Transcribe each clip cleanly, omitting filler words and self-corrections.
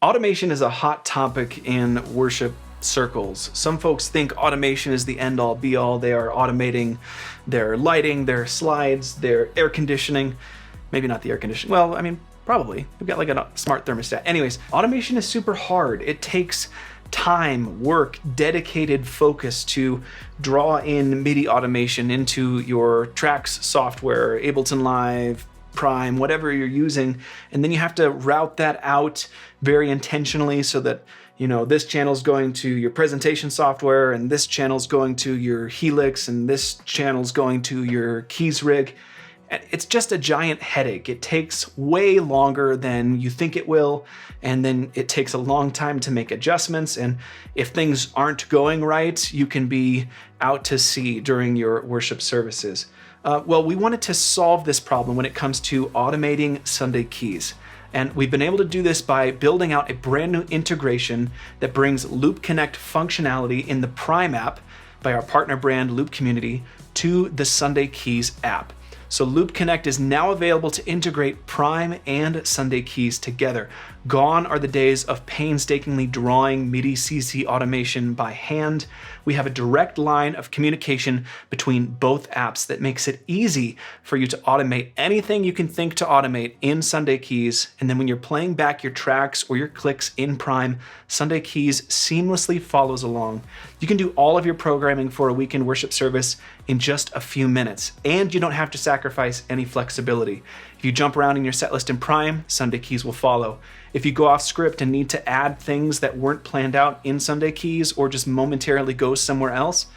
Automation is a hot topic in worship circles. Some folks think automation is the end-all be-all. They are automating their lighting, their slides, their air conditioning. Maybe not the air conditioning. Well, I mean, probably. We've got like a smart thermostat. Anyways, automation is super hard. It takes time, work, dedicated focus to draw in Midi automation into your tracks software, Ableton Live, Prime, whatever you're using, and then you have to route that out very intentionally so that, you know, this channel's going to your presentation software, and this channel's going to your Helix, and this channel's going to your keys rig. It's just a giant headache. It takes way longer than you think it will, and then it takes a long time to make adjustments, and if things aren't going right, you can be out to sea during your worship services. Well, we wanted to solve this problem when it comes to automating Sunday keys. And we've been able to do this by building out a brand new integration that brings Loop Connect functionality in the Prime app by our partner brand Loop Community to the Sunday Keys app. So Loop Connect is now available to integrate Prime and Sunday Keys together. Gone are the days of painstakingly drawing Midi CC automation by hand. We have a direct line of communication between both apps that makes it easy for you to automate anything you can think to automate in Sunday Keys. And then when you're playing back your tracks or your clicks in Prime, Sunday Keys seamlessly follows along. You can do all of your programming for a weekend worship service in just a few minutes, and you don't have to sacrifice any flexibility. If you jump around in your setlist in Prime, Sunday Keys will follow. If you go off script and need to add things that weren't planned out in Sunday Keys or just momentarily go somewhere else,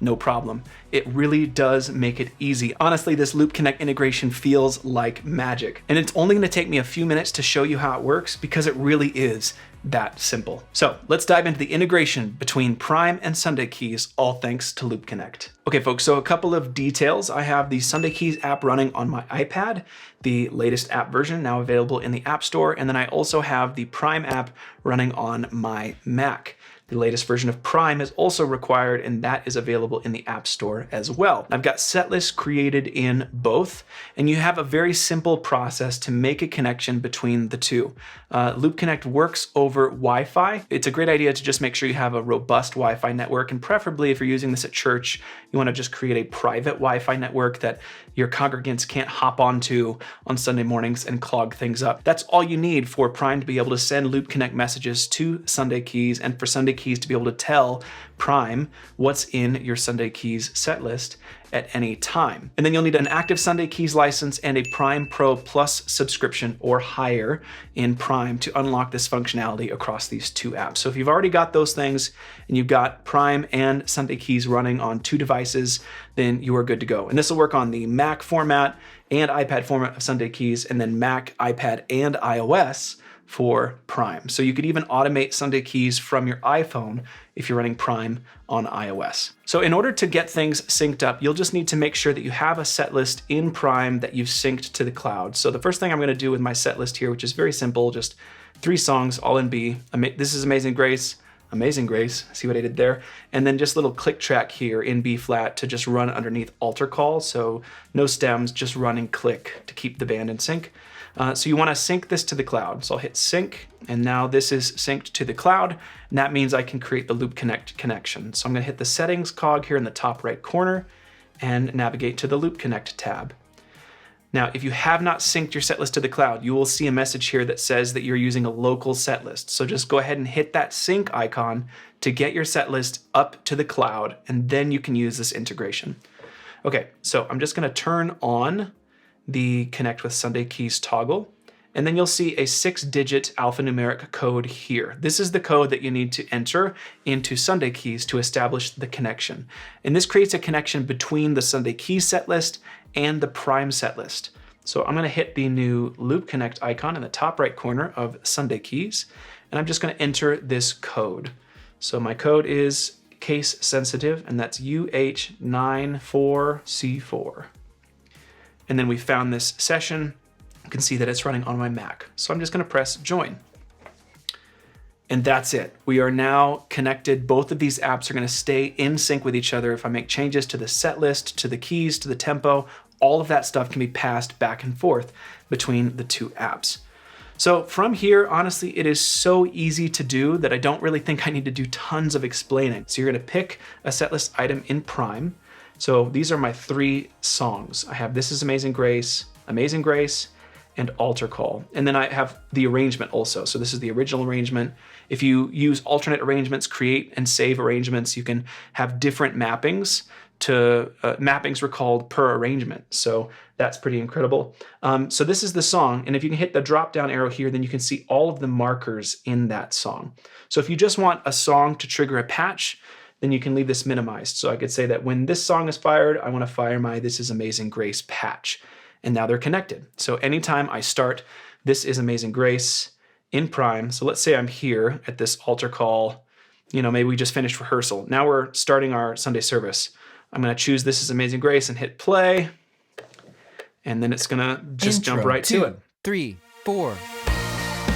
no problem. It really does make it easy. Honestly, this Loop Connect integration feels like magic. And it's only gonna take me a few minutes to show you how it works because it really is that simple. So let's dive into the integration between Prime and Sunday Keys, all thanks to Loop Connect. Okay folks, so a couple of details. I have the Sunday Keys app running on my iPad, the latest app version now available in the App Store, and then I also have the Prime app running on my Mac. The latest version of Prime is also required, and that is available in the App Store as well. I've got set lists created in both, and you have a very simple process to make a connection between the two. Loop Connect works over Wi-Fi. It's a great idea to just make sure you have a robust Wi-Fi network, and preferably if you're using this at church, you want to just create a private Wi-Fi network that your congregants can't hop onto on Sunday mornings and clog things up. That's all you need for Prime to be able to send Loop Connect messages to Sunday Keys, and for Sunday Keys to be able to tell Prime what's in your Sunday Keys set list at any time. And then you'll need an active Sunday Keys license and a Prime Pro Plus subscription or higher in Prime to unlock this functionality across these two apps. So if you've already got those things and you've got Prime and Sunday Keys running on two devices, then you are good to go. And this will work on the Mac format and iPad format of Sunday Keys, and then Mac, iPad, and iOS for Prime. So you could even automate Sunday Keys from your iPhone if you're running Prime on iOS. So in order to get things synced up, you'll just need to make sure that you have a set list in Prime that you've synced to the cloud. So the first thing I'm gonna do with my set list here, which is very simple, just 3 songs, all in B. This is Amazing Grace, see what I did there? And then just a little click track here in B flat to just run underneath altar call. So no stems, just running click to keep the band in sync. So you want to sync this to the cloud. So I'll hit sync, and now this is synced to the cloud, and that means I can create the Loop Connect connection. So I'm going to hit the settings cog here in the top right corner and navigate to the Loop Connect tab. Now, if you have not synced your setlist to the cloud, you will see a message here that says that you're using a local setlist. So just go ahead and hit that sync icon to get your setlist up to the cloud, and then you can use this integration. Okay, so I'm just going to turn on the Connect with Sunday Keys toggle, and then you'll see a 6-digit alphanumeric code here. This is the code that you need to enter into Sunday Keys to establish the connection. And this creates a connection between the Sunday Keys set list and the Prime set list. So I'm gonna hit the new Loop Connect icon in the top right corner of Sunday Keys, and I'm just gonna enter this code. So my code is case sensitive, and that's UH94C4. And then we found this session. You can see that it's running on my Mac. So I'm just gonna press join. And that's it. We are now connected. Both of these apps are gonna stay in sync with each other. If I make changes to the set list, to the keys, to the tempo, all of that stuff can be passed back and forth between the two apps. So from here, honestly, it is so easy to do that I don't really think I need to do tons of explaining. So you're gonna pick a setlist item in Prime. So these are my 3 songs. I have This Is Amazing Grace, and Altar Call. And then I have the arrangement also. So this is the original arrangement. If you use alternate arrangements, create and save arrangements, you can have different mappings to, mappings were called per arrangement. So that's pretty incredible. So this is the song. And if you can hit the drop down arrow here, then you can see all of the markers in that song. So if you just want a song to trigger a patch, then you can leave this minimized. So I could say that when this song is fired, I want to fire my This Is Amazing Grace patch. And now they're connected. So anytime I start This Is Amazing Grace in Prime, so let's say I'm here at this altar call, maybe we just finished rehearsal. Now we're starting our Sunday service. I'm gonna choose This Is Amazing Grace and hit play. And then it's gonna just jump right to it. 3, 4.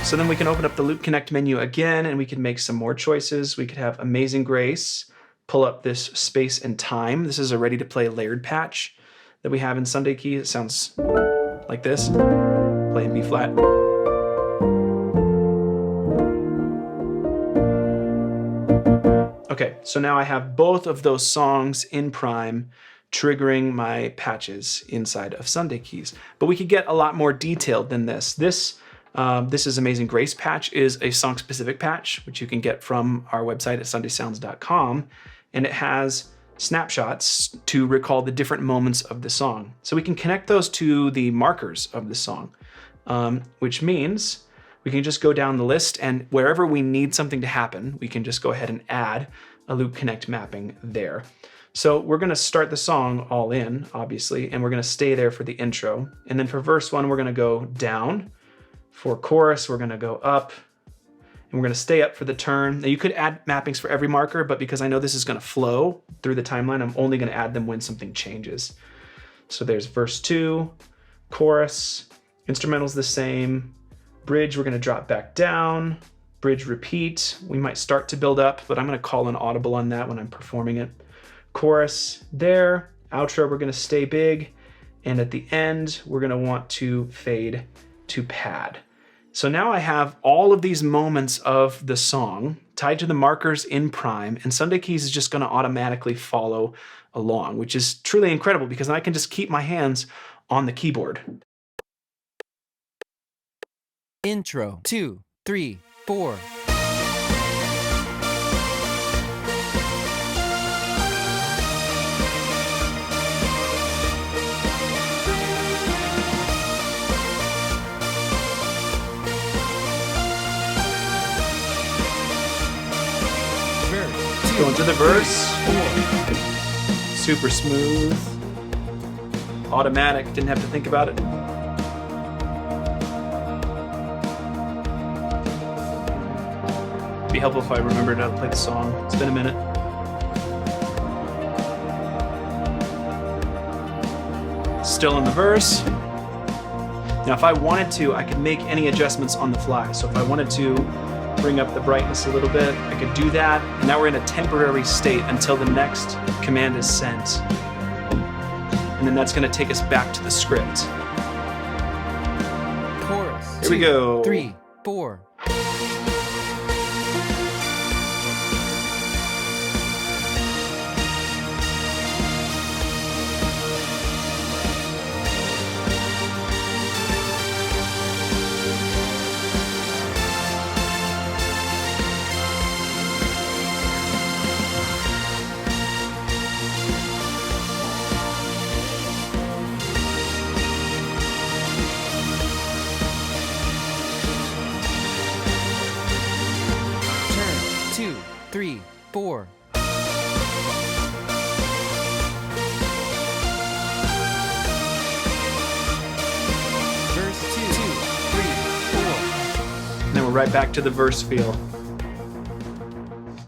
So then we can open up the Loop Connect menu again and we can make some more choices. We could have Amazing Grace, pull up this space and time. This is a ready to play layered patch that we have in Sunday keys. It sounds like this, play in B flat. Okay, so now I have both of those songs in Prime triggering my patches inside of Sunday keys. But we could get a lot more detailed than this. This Is Amazing Grace patch is a song-specific patch, which you can get from our website at sundaysounds.com, and it has snapshots to recall the different moments of the song. So we can connect those to the markers of the song, which means we can just go down the list and wherever we need something to happen, we can just go ahead and add a Loop Connect mapping there. So we're gonna start the song all in, obviously, and we're gonna stay there for the intro. And then for verse 1, we're gonna go down. For chorus, we're gonna go up. And we're gonna stay up for the turn. Now you could add mappings for every marker, but because I know this is gonna flow through the timeline, I'm only gonna add them when something changes. So there's verse 2, chorus, instrumental's the same, bridge, we're gonna drop back down, bridge repeat, we might start to build up, but I'm gonna call an audible on that when I'm performing it. Chorus there, outro, we're gonna stay big, and at the end, we're gonna want to fade to pad. So now I have all of these moments of the song tied to the markers in Prime, and Sunday Keys is just gonna automatically follow along, which is truly incredible because I can just keep my hands on the keyboard. Intro, 2, 3, 4. Go into the verse. Super smooth. Automatic, didn't have to think about it. It'd be helpful if I remembered how to play the song. It's been a minute. Still in the verse. Now if I wanted to, I could make any adjustments on the fly. So if I wanted to bring up the brightness a little bit, I could do that. And now we're in a temporary state until the next command is sent. And then that's gonna take us back to the script. Chorus. Here we go. 3, 4. Turn, 2, 3, 4. Verse 2, 3, 4. And then we're right back to the verse feel.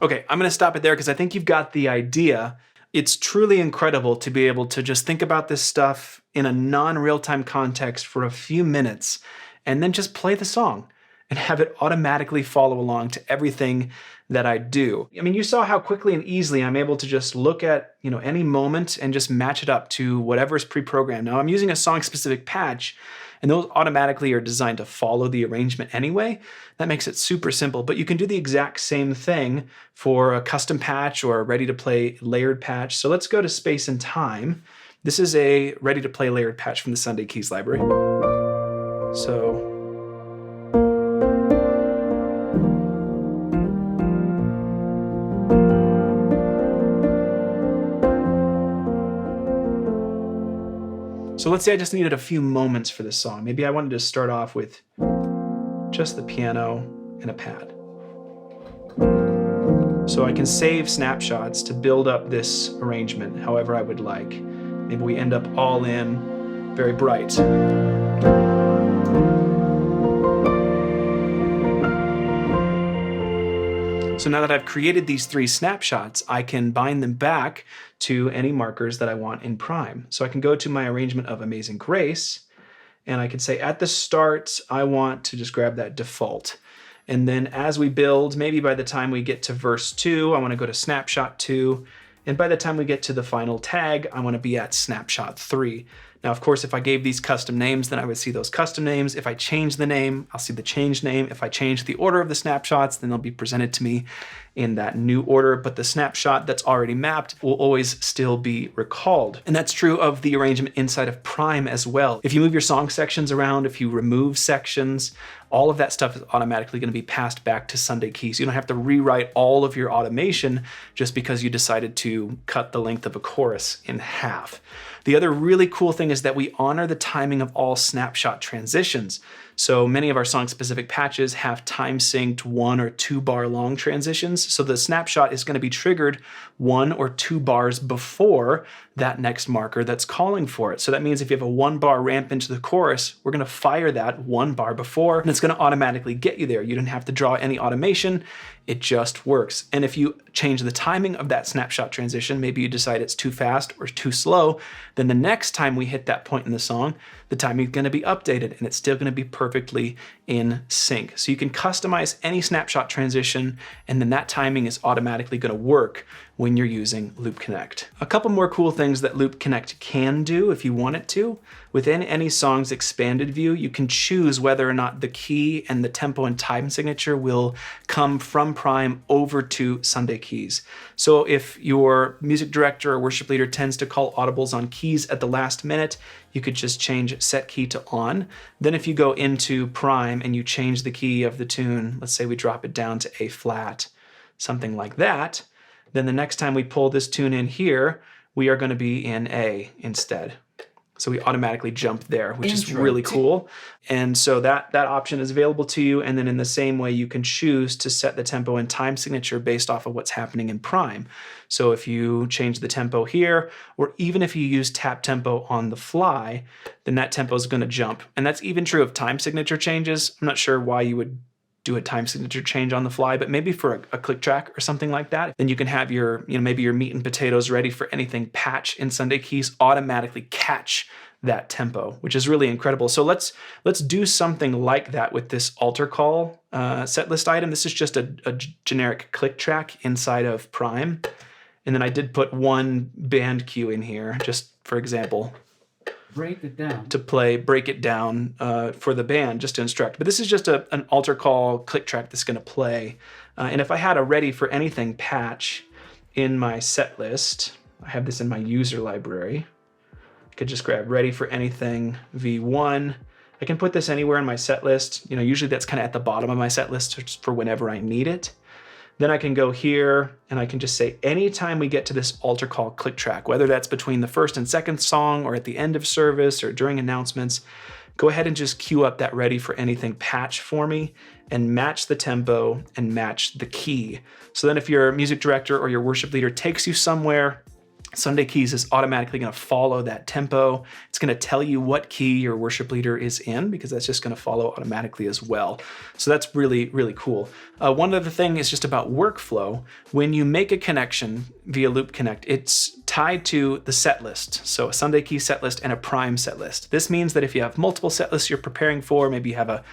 Okay, I'm gonna stop it there because I think you've got the idea. It's truly incredible to be able to just think about this stuff in a non-real-time context for a few minutes and then just play the song and have it automatically follow along to everything that I do. I mean, you saw how quickly and easily I'm able to just look at, any moment and just match it up to whatever's pre-programmed. Now I'm using a song-specific patch, And those automatically are designed to follow the arrangement anyway. That makes it super simple, but you can do the exact same thing for a custom patch or a ready-to-play layered patch. So let's go to Space and Time. This is a ready-to-play layered patch from the Sunday Keys library. So let's say I just needed a few moments for this song. Maybe I wanted to start off with just the piano and a pad. So I can save snapshots to build up this arrangement however I would like. Maybe we end up all in, very bright. So now that I've created these 3 snapshots, I can bind them back to any markers that I want in Prime. So I can go to my arrangement of Amazing Grace, and I can say at the start, I want to just grab that default. And then as we build, maybe by the time we get to verse 2, I want to go to snapshot 2. And by the time we get to the final tag, I want to be at snapshot 3. Now, of course, if I gave these custom names, then I would see those custom names. If I change the name, I'll see the changed name. If I change the order of the snapshots, then they'll be presented to me in that new order, but the snapshot that's already mapped will always still be recalled. And that's true of the arrangement inside of Prime as well. If you move your song sections around, if you remove sections, all of that stuff is automatically going to be passed back to Sunday Keys. You don't have to rewrite all of your automation just because you decided to cut the length of a chorus in half. The other really cool thing is that we honor the timing of all snapshot transitions. So many of our song-specific patches have time-synced 1 or 2 bar long transitions. So the snapshot is going to be triggered 1 or 2 bars before that next marker that's calling for it. So that means if you have a 1 bar ramp into the chorus, we're going to fire that 1 bar before, and it's going to automatically get you there. You don't have to draw any automation. It just works. And if you change the timing of that snapshot transition, maybe you decide it's too fast or too slow, then the next time we hit that point in the song, the timing is going to be updated and it's still going to be perfectly in sync. So you can customize any snapshot transition, and then that timing is automatically going to work when you're using Loop Connect. A couple more cool things that Loop Connect can do if you want it to. Within any song's expanded view, you can choose whether or not the key and the tempo and time signature will come from Prime over to Sunday Keys. So if your music director or worship leader tends to call audibles on keys at the last minute, you could just change set key to on. Then if you go into Prime and you change the key of the tune, let's say we drop it down to A flat, something like that, then the next time we pull this tune in here, we are going to be in A instead. So we automatically jump there, which is really cool. And so that option is available to you. And then in the same way, you can choose to set the tempo and time signature based off of what's happening in Prime. So if you change the tempo here, or even if you use tap tempo on the fly, then that tempo is going to jump. And that's even true of time signature changes. I'm not sure why you would do a time signature change on the fly, but maybe for a click track or something like that, then you can have your, maybe your meat and potatoes ready for anything patch in Sunday Keys automatically catch that tempo, which is really incredible. So let's do something like that with this altar call set list item. This is just a generic click track inside of Prime. And then I did put one band cue in here, just for example. Break it down. To play Break It Down for the band, just to instruct. But this is just an altar call click track that's going to play. And if I had a ready for anything patch in my set list, I have this in my user library. I could just grab ready for anything V1. I can put this anywhere in my set list. Usually that's kind of at the bottom of my set list just for whenever I need it. Then I can go here and I can just say anytime we get to this altar call click track, whether that's between the first and second song or at the end of service or during announcements, go ahead and just queue up that ready for anything patch for me and match the tempo and match the key. So then if your music director or your worship leader takes you somewhere, Sunday Keys is automatically going to follow that tempo. It's going to tell you what key your worship leader is in because that's just going to follow automatically as well. So that's really, really cool. One other thing is just about workflow. When you make a connection via Loop Connect, it's tied to the set list. So a Sunday Keys set list and a Prime set list. This means that if you have multiple set lists you're preparing for, maybe you have a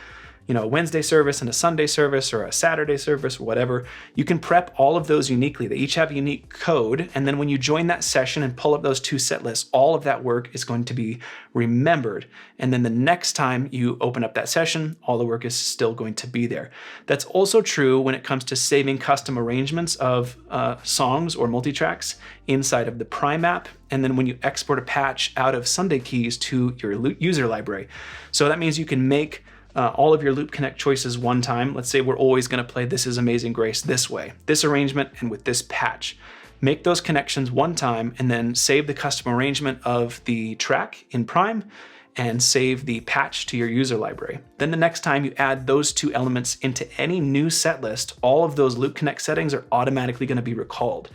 a Wednesday service and a Sunday service or a Saturday service or whatever, you can prep all of those uniquely. They each have a unique code. And then when you join that session and pull up those two set lists, all of that work is going to be remembered. And then the next time you open up that session, all the work is still going to be there. That's also true when it comes to saving custom arrangements of songs or multitracks inside of the Prime app. And then when you export a patch out of Sunday keys to your user library. So that means you can make all of your Loop Connect choices one time. Let's say we're always going to play This Is Amazing Grace this way, this arrangement, and with this patch. Make those connections one time and then save the custom arrangement of the track in Prime and save the patch to your user library. Then the next time you add those two elements into any new set list, all of those Loop Connect settings are automatically going to be recalled.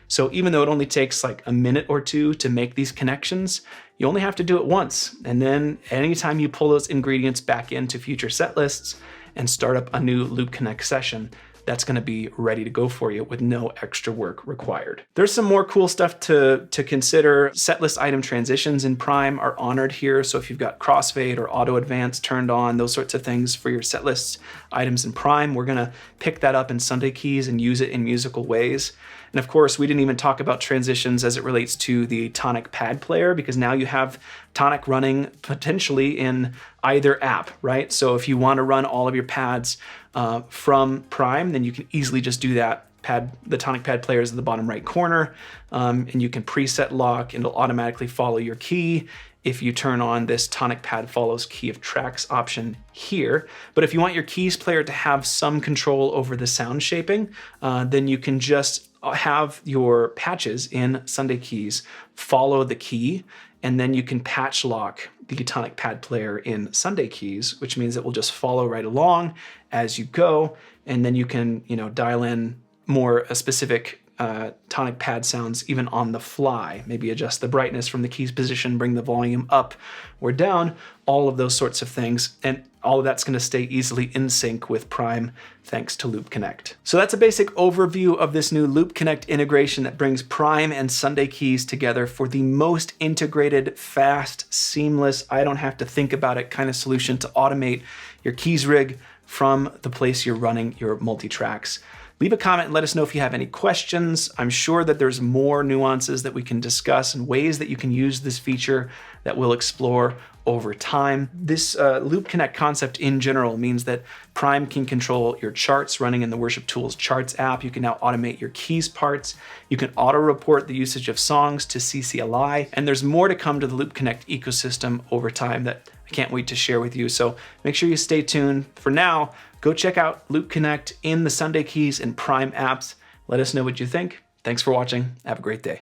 So even though it only takes like a minute or two to make these connections, you only have to do it once. And then anytime you pull those ingredients back into future set lists and start up a new Loop Connect session, that's going to be ready to go for you with no extra work required. There's some more cool stuff to consider. Setlist item transitions in Prime are honored here. So if you've got crossfade or auto advance turned on, those sorts of things for your setlist items in Prime, we're going to pick that up in Sunday keys and use it in musical ways. And of course, we didn't even talk about transitions as it relates to the Tonic pad player, because now you have Tonic running potentially in either app, right? So if you want to run all of your pads from Prime, then you can easily just do that. The Tonic pad player is at the bottom right corner, and you can preset lock and it'll automatically follow your key if you turn on this Tonic pad follows key of tracks option here. But if you want your keys player to have some control over the sound shaping, then you can just have your patches in Sunday keys follow the key, and then you can patch lock the Tonic pad player in Sunday keys, which means it will just follow right along as you go, and then you can dial in more specific Tonic pad sounds even on the fly. Maybe adjust the brightness from the keys position, bring the volume up or down, all of those sorts of things. And all of that's going to stay easily in sync with Prime thanks to Loop Connect. So that's a basic overview of this new Loop Connect integration that brings Prime and Sunday keys together for the most integrated, fast, seamless, I don't have to think about it kind of solution to automate your keys rig from the place you're running your multi-tracks. Leave a comment and let us know if you have any questions. I'm sure that there's more nuances that we can discuss and ways that you can use this feature that we'll explore over time. This Loop Connect concept in general means that Prime can control your charts running in the Worship Tools Charts app. You can now automate your keys parts. You can auto-report the usage of songs to CCLI. And there's more to come to the Loop Connect ecosystem over time that I can't wait to share with you. So make sure you stay tuned. For now, go check out Loop Connect in the Sunday keys and Prime apps. Let us know what you think. Thanks for watching. Have a great day.